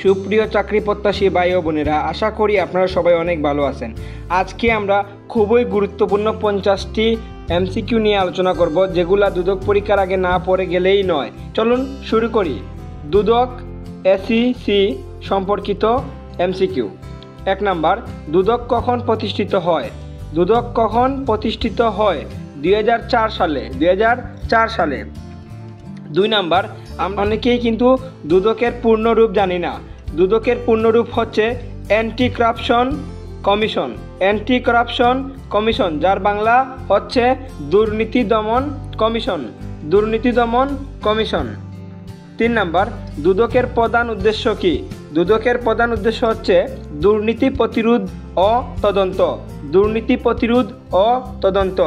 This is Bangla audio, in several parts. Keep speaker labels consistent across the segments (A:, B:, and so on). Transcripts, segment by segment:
A: সুপ্রিয় চাকরি প্রত্যাশী ভাই ও বোনেরা, আশা করি আপনারা সবাই অনেক ভালো আছেন। আজকে আমরা খুবই গুরুত্বপূর্ণ 50টি এমসিকিউ নিয়ে আলোচনা করব, যেগুলা দুদক পরীক্ষার আগে না পড়ে গেলেই নয়। চলুন শুরু করি। দুদক এসইসি সম্পর্কিত এমসিকিউ। 1 নাম্বার, দুদক কখন প্রতিষ্ঠিত হয়? দুদক কখন প্রতিষ্ঠিত হয়? 2004 সালে। 2004 সালে। 2 নাম্বার, আমরা অনেকেই কিন্তু দুদকের পূর্ণরূপ জানি না। দুদকের পূর্ণরূপ হচ্ছে anti corruption commission. Anti corruption commission, যার বাংলা হচ্ছে দুর্নীতি দমন কমিশন। দুর্নীতি দমন কমিশন। 3 নাম্বার, দুদকের প্রধান উদ্দেশ্য কি? দুদকের প্রধান উদ্দেশ্য হচ্ছে দুর্নীতি প্রতিরোধ ও তদন্ত। দুর্নীতি প্রতিরোধ ও তদন্ত।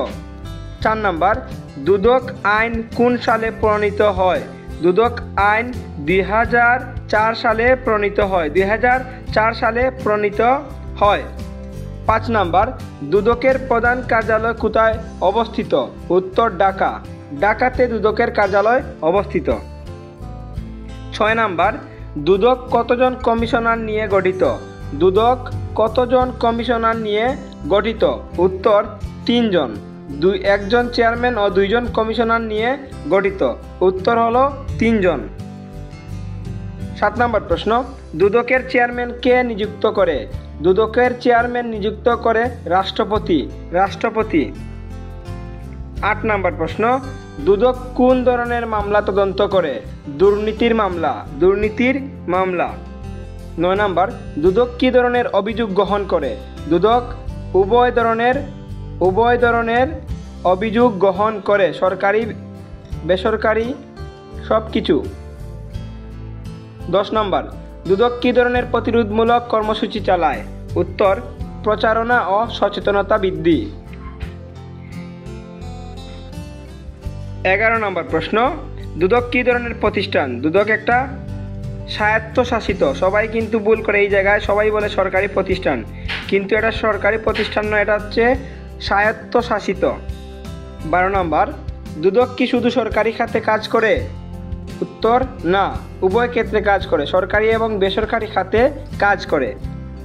A: 4 নাম্বার, দুদক আইন কোন সালে প্রণীত হয়? দুদক আইন 2004 সালে প্রণীত হয়। 2004 সালে প্রণীত হয়। 5 নাম্বার, দুদকের প্রধান কার্যালয় কোথায় অবস্থিত? উত্তর ঢাকা। ঢাকাতে দুদকের কার্যালয় অবস্থিত। 6 নাম্বার, দুদক কতজন কমিশনার নিয়ে গঠিত? দুদক কতজন কমিশনার নিয়ে গঠিত? উত্তর 3 জন। একজন চেয়ারম্যান ও 2 জন কমিশনার নিয়ে গঠিত। উত্তর হলো 3 জন। 7 নম্বর প্রশ্ন, দুদকের চেয়ারম্যান কে নিযুক্ত করে? দুদকের চেয়ারম্যান নিযুক্ত করে রাষ্ট্রপতি। রাষ্ট্রপতি। 8 নম্বর প্রশ্ন, দুদক কোন ধরনের মামলা তদন্ত করে? দুর্নীতির মামলা। দুর্নীতির মামলা। 9 নম্বর, দুদক কী ধরনের অভিযোগ গ্রহণ করে? দুদক উভয় ধরনের অভিযোগ গ্রহণ করে, সরকারি বেসরকারি সব কিছু। 10 নম্বর, দুদক কী ধরনের প্রতিরোধমূলক কর্মসূচি চালায়? উত্তর প্রচারণা ও সচেতনতা বৃদ্ধি। 11 নম্বর প্রশ্ন, দুদক কী ধরনের প্রতিষ্ঠান? দুদক একটা স্বায়ত্তশাসিত। সবাই কিন্তু ভুল করে এই জায়গায়, সবাই বলে সরকারি প্রতিষ্ঠান, কিন্তু এটা সরকারি প্রতিষ্ঠান নয়, এটা হচ্ছে স্বায়ত্তশাসিত। 12 নম্বর, দুদক কি শুধু সরকারি খাতে কাজ করে? উত্তর না, উভয় ক্ষেত্রে কাজ করে, সরকারি এবং বেসরকারি খাতে কাজ করে।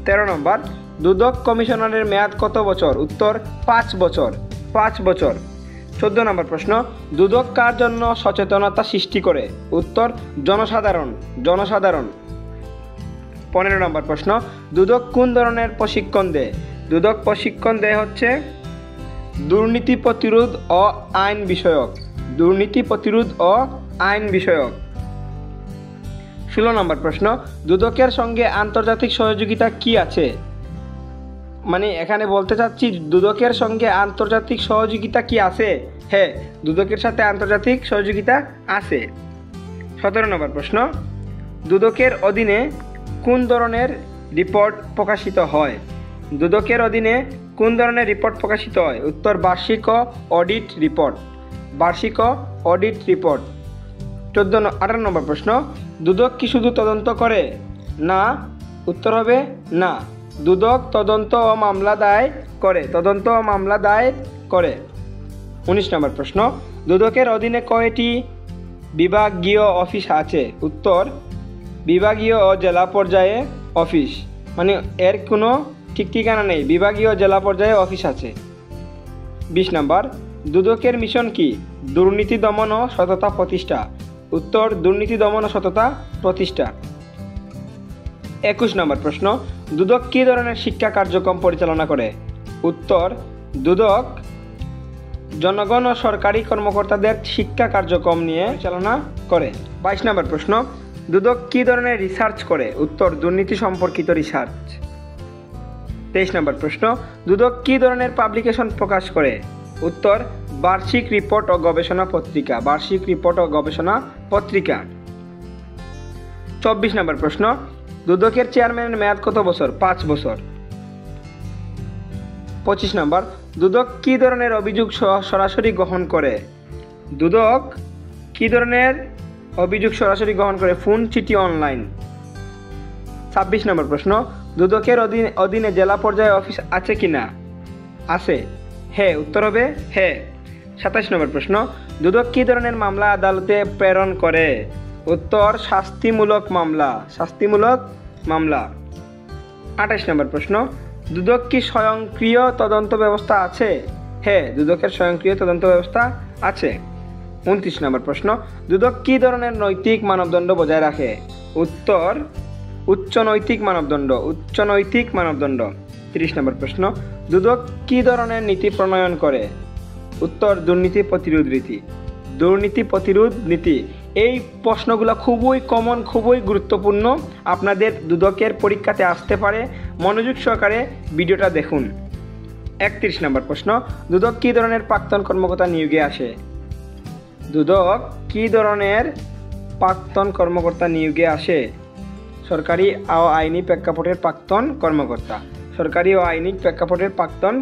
A: 13 নম্বর, দুদক কমিশনারের মেয়াদ কত বছর? উত্তর 5 বছর। 5 বছর। 14 নম্বর প্রশ্ন, দুদক কার জন্য সচেতনতা সৃষ্টি করে? উত্তর জনসাধারণ। জনসাধারণ। 15 নম্বর প্রশ্ন, দুদক কোন ধরনের প্রশিক্ষণ দেয়? দুদক প্রশিক্ষণ দেয় হচ্ছে দুর্নীতি প্রতিরোধ ও আইন বিষয়ক। দুর্নীতি প্রতিরোধ ও আইন বিষয়ক। 16 নম্বর প্রশ্ন, দুদকের সঙ্গে আন্তর্জাতিক সহযোগিতা কি আছে? মানে এখানে বলতে চাচ্ছি, দুদকের সঙ্গে আন্তর্জাতিক সহযোগিতা কি আছে? হ্যাঁ, দুদকের সাথে আন্তর্জাতিক সহযোগিতা আছে। 17 নম্বর প্রশ্ন, দুদকের অধীনে কোন ধরনের রিপোর্ট প্রকাশিত হয়? দুদকের অধীনে কোন ধরনের রিপোর্ট প্রকাশিত হয়? উত্তর বার্ষিক অডিট রিপোর্ট। বার্ষিক অডিট রিপোর্ট। 18 নম্বর প্রশ্ন, দুদক কি শুধু তদন্ত করে? না। উত্তর হবে না। দুদক তদন্ত ও মামলা দায় করে। তদন্ত ও মামলা দায় করে। 19 নম্বর প্রশ্ন, দুদকের অধীনে কয়টি বিভাগীয় অফিস আছে? উত্তর বিভাগীয় ও জেলা পর্যায়ে অফিস। মানে এর কোনো ঠিক ঠিকানা নেই, বিভাগীয় জেলা পর্যায়ে অফিস আছে। 20 নম্বর, দুদকের মিশন কি? দুর্নীতি দমন ও সততা প্রতিষ্ঠা। উত্তর দুর্নীতি দমন ও সততা প্রতিষ্ঠা। 21 নম্বর প্রশ্ন, দুদক কী ধরনের শিক্ষা কার্যক্রম পরিচালনা করে? উত্তর দুদক জনগণ ও সরকারি কর্মকর্তাদের শিক্ষা কার্যক্রম নিয়ে পরিচালনা করে। 22 নম্বর প্রশ্ন, দুদক কী ধরনের রিসার্চ করে? উত্তর দুর্নীতি সম্পর্কিত রিসার্চ। 23 নম্বর প্রশ্ন, দুদক কী ধরনের পাবলিকেশন প্রকাশ করে? উত্তর বার্ষিক রিপোর্ট ও গবেষণা পত্রিকা। বার্ষিক রিপোর্ট ও গবেষণা পত্রিকা। 24 নম্বর প্রশ্ন, দুদকের চেয়ারম্যানের মেয়াদ কত বছর? 5 বছর। 25 নম্বর, দুদক কী ধরনের অভিযোগ সরাসরি গ্রহণ করে? দুদক কী ধরনের অভিযোগ সরাসরি গ্রহণ করে? ফোন, চিঠি, অনলাইন। 26 নম্বর প্রশ্ন, দুদকের অধীনে জেলা পর্যায়ে অফিস আছে কি না? আছে। হ্যাঁ। উত্তর হবে হ্যাঁ। 27 নম্বর প্রশ্ন, দুদক কী ধরনের মামলা আদালতে প্রেরণ করে? উত্তর শাস্তিমূলক মামলা। শাস্তিমূলক মামলা। 28 নম্বর প্রশ্ন, দুদক কি স্বয়ংক্রিয় তদন্ত ব্যবস্থা আছে? হ্যাঁ, দুদকের স্বয়ংক্রিয় তদন্ত ব্যবস্থা আছে। 29 নম্বর প্রশ্ন, দুদক কি ধরনের নৈতিক মানদণ্ড বজায় রাখে? উত্তর, উচ্চ নৈতিক মানদণ্ড। 30 নম্বর প্রশ্ন, দুদক কি ধরনের নীতি প্রণয়ন করে? উত্তর, দুর্নীতি প্রতিরোধ নীতি। এই প্রশ্নগুলো খুবই কমন, খুবই গুরুত্বপূর্ণ, আপনাদের দুদকের পরীক্ষাতে আসতে পারে। মনোযোগ সহকারে ভিডিওটা দেখুন। 31 নম্বর প্রশ্ন, দুদক কি ধরনের প্রাক্তন কর্মকর্তা নিয়োগে আসে? দুদক কি ধরনের প্রাক্তন কর্মকর্তা নিয়োগে আসে? সরকারি ও আইনি প্রেক্ষাপটের প্রাক্তন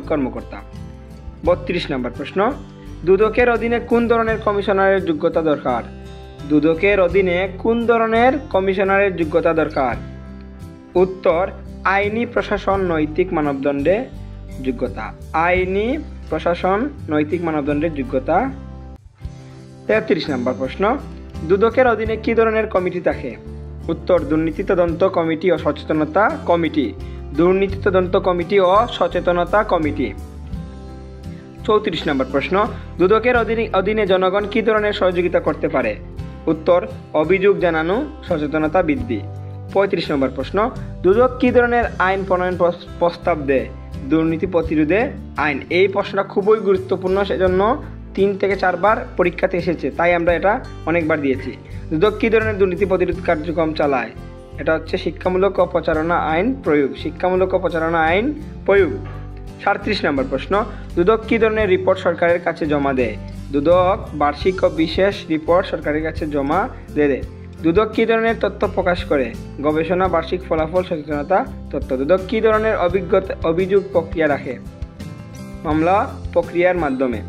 A: কর্মকর্তা। 32 নম্বর প্রশ্ন, দুদকের অধীনে কোন ধরনের কমিশনারের যোগ্যতা দরকার? দুদকের অধীনে কোন ধরনের কমিশনারের যোগ্যতা দরকার? উত্তর, আইনি প্রশাসন নৈতিক মানদণ্ডে যোগ্যতা। 33 নম্বর প্রশ্ন, দুদকের অধীনে কি ধরনের কমিটি থাকে? উত্তর, দুর্নীতি তদন্ত কমিটি ও সচেতনতা কমিটি। 34 নম্বর প্রশ্ন, দুদকের অধীনে জনগণ কি ধরনের সহযোগিতা করতে পারে? উত্তর, অভিযোগ জানানো, সচেতনতা বৃদ্ধি। 35 নম্বর প্রশ্ন, দুদক কি ধরনের আইন প্রণয়ন প্রস্তাব দেয়? দুর্নীতি প্রতিরোধে আইন। এই প্রশ্নটা খুবই গুরুত্বপূর্ণ, সেজন্য 3 থেকে 4 বার পরীক্ষাতে এসেছে, তাই আমরা এটা অনেকবার দিয়েছি। দুদক কি ধরনের দুর্নীতি প্রতিরোধ কার্যক্রম চালায়? এটা হচ্ছে শিক্ষামূলক ও প্রচারণা আইন প্রয়োগ। 37 নম্বর প্রশ্ন, দুদক কি ধরনের রিপোর্ট সরকারের কাছে জমা দেয়? দুদক বার্ষিক ও বিশেষ রিপোর্ট সরকারের কাছে জমা দেয়। দুদক কি ধরনের তথ্য প্রকাশ করে? গবেষণা, বার্ষিক ফলাফল, সচেতনতা তথ্য। দুদক কি ধরনের অভিযোগ প্রক্রিয়া রাখে? মামলা প্রক্রিয়ার মাধ্যমে।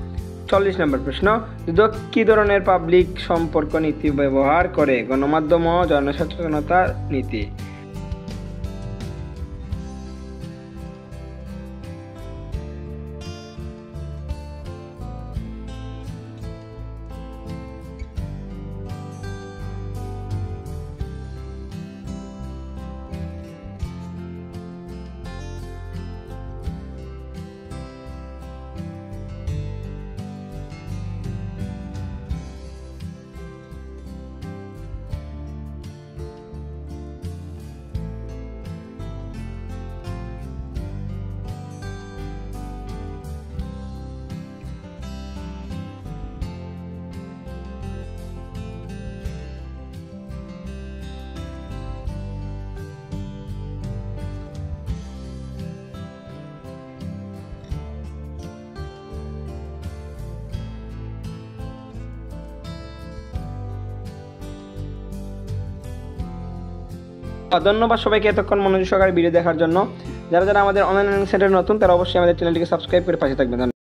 A: 40 নম্বর প্রশ্ন, দুদক কি ধরনের পাবলিক সম্পর্ক নীতি ব্যবহার করে? গণমাধ্যম ও জনসচেতনতা নীতি। ধন্যবাদ সবাইকে এতক্ষণ মনোযোগ সহকারে ভিডিও দেখার জন্য। যারা আমাদের অনলাইন সেন্টারে নতুন, তারা অবশ্যই আমাদের চ্যানেলটিকে সাবস্ক্রাইব করে পাশে থাকবেন।